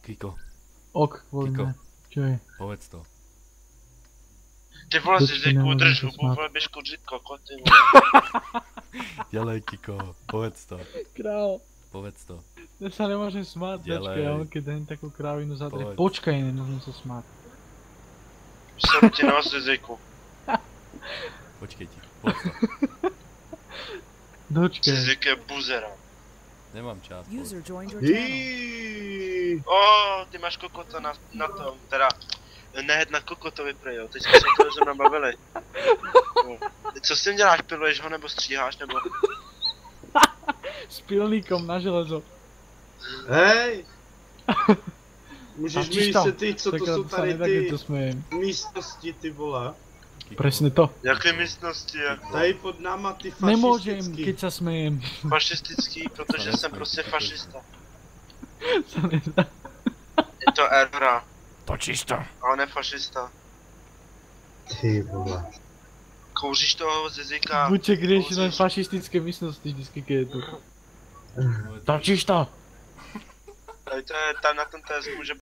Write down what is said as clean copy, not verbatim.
Kiko, Ok, vojme. Čo je? povedz to. Ty vole, Počkej, Ziziku, nemôžem drž to hubu, snad. vole, běž kudřit kokot, ty vole. Dělej, Kiko, povedz to, Král. povedz to. Ja sa nemôžem smáť, Delej. počkaj, ja keď dajem takú krávinu zadre. Povedz. Počkaj, nemôžem sa smáť. Jsem ti nos, Ziziku. Počkej ti, povedz to. Dočkaj. Zizik je buzera. Nemám čas, povedz. User joined your channel. Jí. Ty máš kokota na tom, teda nehed na kokotovi prej, jo, teď jsme se o tom zrovna bavili. No. Co s tím děláš, piluješ ho nebo stříháš, nebo... S pilníkom na železo. Hej! Můžeš mi Tačíš tam. vysvětlit, co to Takhle jsou sa tady nedá, keď ty to smejem. místnosti, ty vole? Kiko, Presne to. Jaké místnosti, jako Tady pod náma ty Nemôžem, fašistický. keď sa smejem. fašistický, protože To jsem nesmí, prostě to- fašista. Sa nedá. Je to errora, Točíš to. ale ne fašista. Ty vole. Kouříš toho Zizika. Buček rieši len Kouříš. fašistické místnosti vždycky, keď je tu. Točíš to! Tady to je tam na tom TSku, že